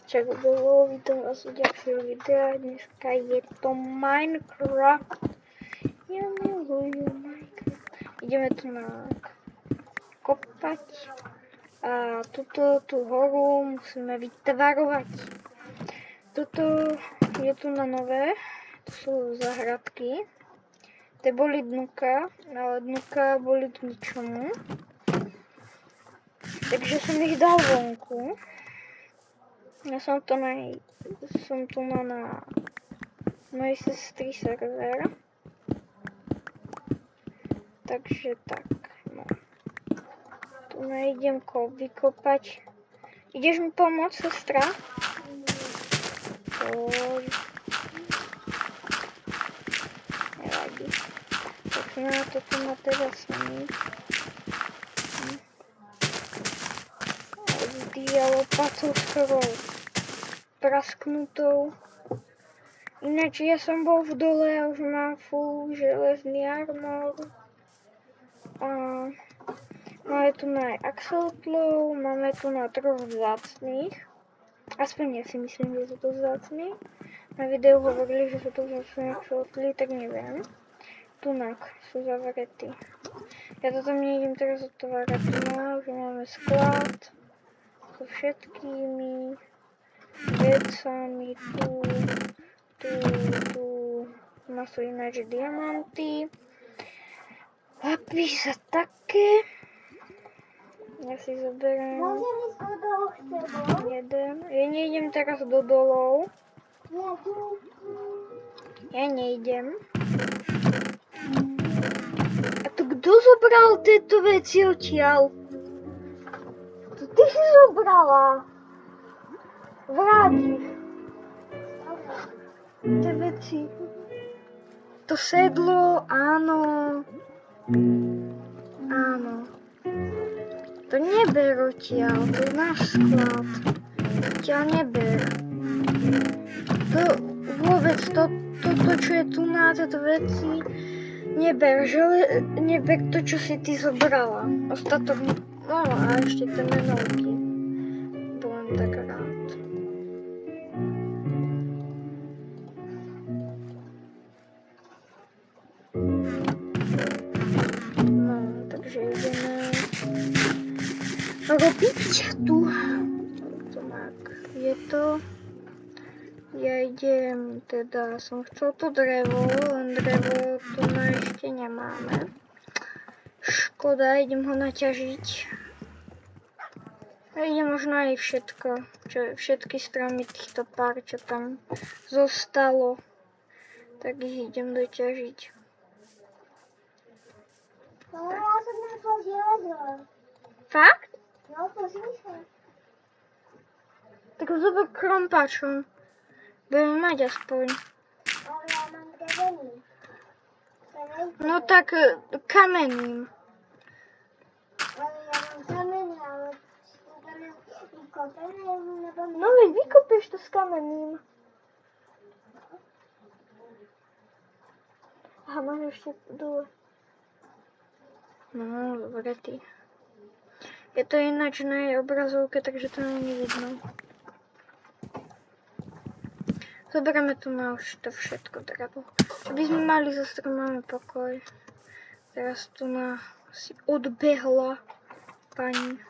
Čak bolo, vítam vás u ďalšieho videa. Dneska je to Minecraft. Ja milujem Minecraft. Ideme tu na kopať. A tú horu musíme vytvarovať. Toto je tu na nové. To sú záhradky. Te boli dnuka, ale dnuka boli k ničomu. Takže som ich dal vonku. Ja som tu na mojej sestry server. Takže tak, no. Tu idem vykopať. Ideš mi pomôcť, sestra? Nevadí. Tak na toto má teda sníť. A lopatou skoro prasknutou. Ináč ja som bol v dole a už mám full železný armor. A máme tu na axolotlov, máme tu na troch vzácných. Aspoň ja si myslím, že sú to vzácní. Na videu hovorili, že sú to vzácní axolotly, tak neviem. Tunak sú zavretí. Ja to tam nejdem teraz otvárať. No, že máme sklad so všetkými vecami, tu sú ináč diamanty, lapis a také. Ja si zoberiem jeden. Ja nejdem teraz do dolov. Ja nejdem. A to kto zobral tieto veci odtiaľ? Ty si zobrala. Vrátiš. Tie veci. To sedlo, áno. Áno. To neber odtiaľ, to je náš sklad. Odtiaľ neber. To vôbec, toto, čo je tu na tieto veci, neber. Neber to, čo si ty zobrala. Ostatok, no a ešte tie menovky. Budem tak rád. No, takže ideme robiť tu. Tak je to. Ja idem, teda som chcel to drevo, len drevo tu ešte nemáme. Škoda, idem ho naťažiť. A ide možno aj všetky stromy týchto pár, čo tam zostalo, tak ich idem doťažiť. Ja som našla železo. Fakt? No, pozri sa. Tak zober krompačom. Budeme mať aspoň. Ale ja mám drevený. No tak kamenným. Ale ja mám kamenný, ale vykopené, nebo ne? No veď vykopeš to s kamenným. Aha, máš ešte dole. No, dobre ty. Je to ináč na jej obrazovke, takže to není vidno. Zoberieme tu na už to všetko drevo. Čo by sme mali zo stromami pokoj. Teraz tu na si odbehla pani.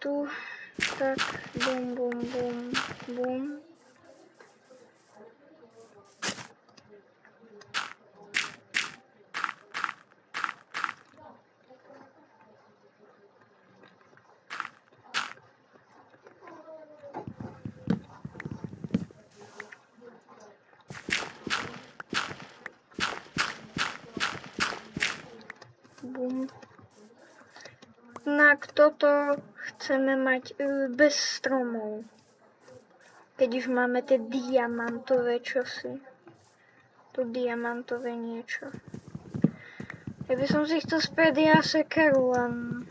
Tu tak bum bum bum bum. Tak toto chceme mať bez stromov. Keď už máme tie diamantové čosi. Tu diamantové niečo. Ja by som si chcel spraviť sekeru, len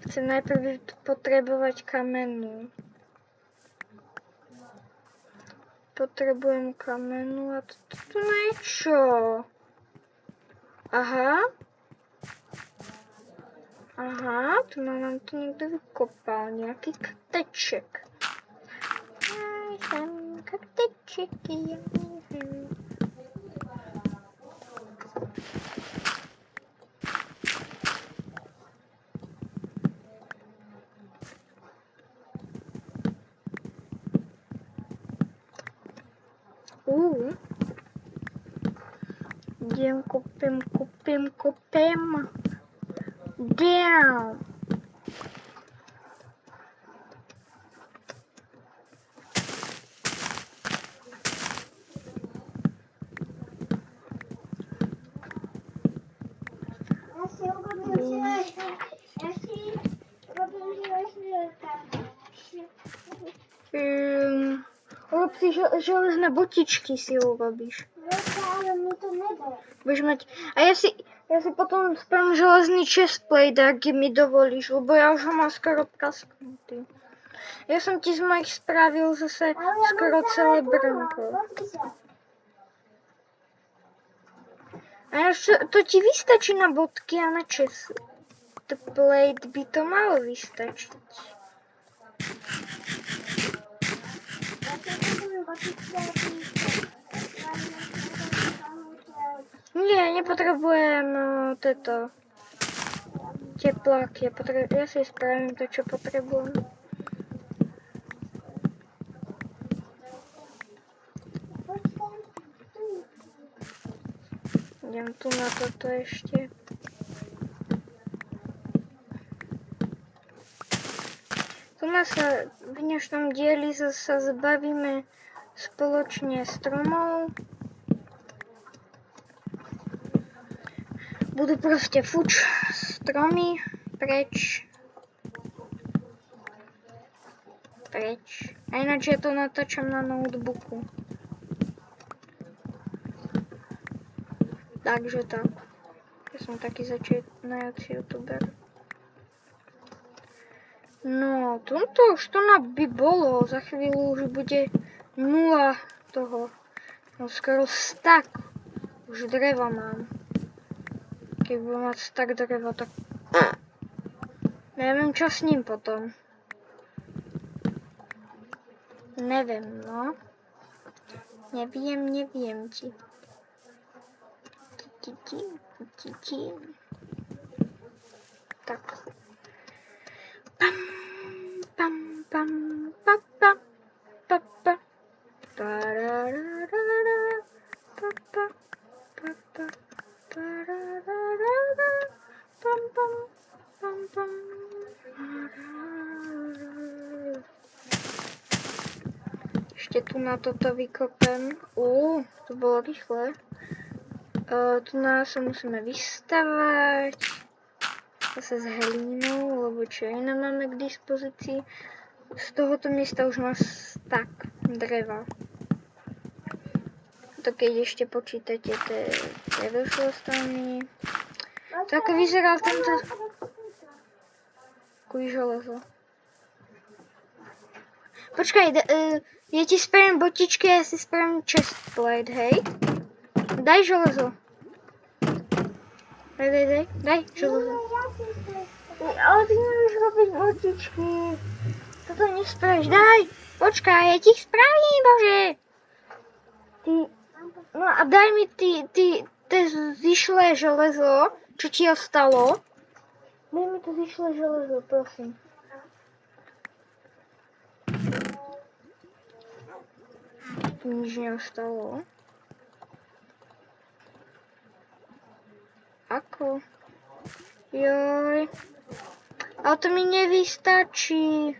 chcem najprv potrebovať kamennú. Potrebujem kamennú a tu niečo. Aha. Aha, tu mám to někdo vykopal, nějaký krteček. Já jsem krteček, já jsem. Jdem, kopím. Down. Rob si železné botičky si urobíš. Ale mi to nedá. Budeš mať... A ja si potom spravím železný chestplate, ak mi dovolíš, lebo ja už ho mám skoro prasknutý. Ja som ti z mojich spravil zase skoro celé brnko. A to ti vystačí na bodky a na chestplate by to malo vystačiť. Nie, nepotrebujem toto teplák. Ja si spravím to, čo potrebujem. Idem tu na toto ešte. Tu nás sa v dnešnom dieli sa zbavíme spoločne stromov. Budú proste fuč stromy preč. A ináč ja to natáčam na notebooku. Takže tak. Ja som taký začínajúci youtuber. No, toto už to by bolo. Za chvíľu už bude 0 toho. No, skoro stack. Už dreva mám. Keď budem mať stack dreva, tak... Neviem, čo s ním potom. Neviem, no. Neviem ti. Tak. Ešte tu na toto vykopem. To bolo rýchle. Tu nás sa musíme vystavať. Zase s hlínou, lebo čo iné máme k dispozícii. Z tohoto miesta už má stack dreva. To keď ešte počítate tie došlo strany. To ako vyzeral tento... Kuj železo. Počkaj, ja ti spravím botičky a ja si spravím chestplate, hej? Daj železo. Daj železo. Ale ty nemôžeš robiť botičky. Toto nespravíš. Daj, počkaj, ja ti ich spravím, bože. No a daj mi ty zišlé železo, čo ti ostalo. Daj mi to zišlé železo, prosím. Tu nič neostalo. Ako? Joj. Ale to mi nevystačí.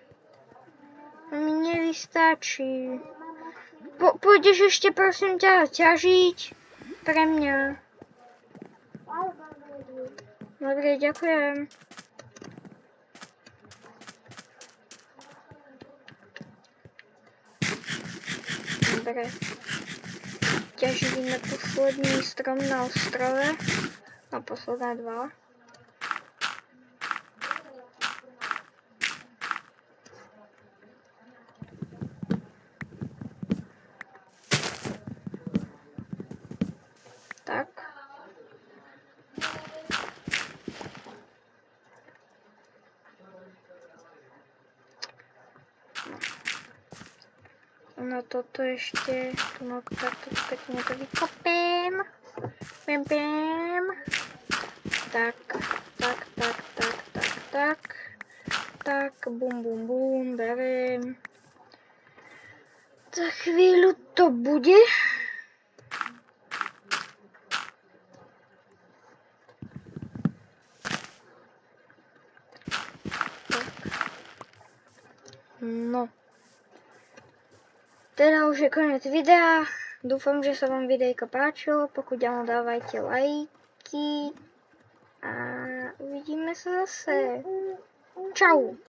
Pôjdeš ešte prosím ťa ťažiť pre mňa. Dobre, ďakujem. Dobre. Ťažíme posledný strom na ostrove. No, posledné 2. Tak. No toto ešte, tu no takto pekne to vykopím. Pim, pim. Tak, bum, bum, bum, beriem. Za chvíľu to bude. No. Teda už je koniec videa. Dúfam, že sa vám videjko páčilo. Pokud áno, dávajte lajky. A uvidíme sa zase. Čau.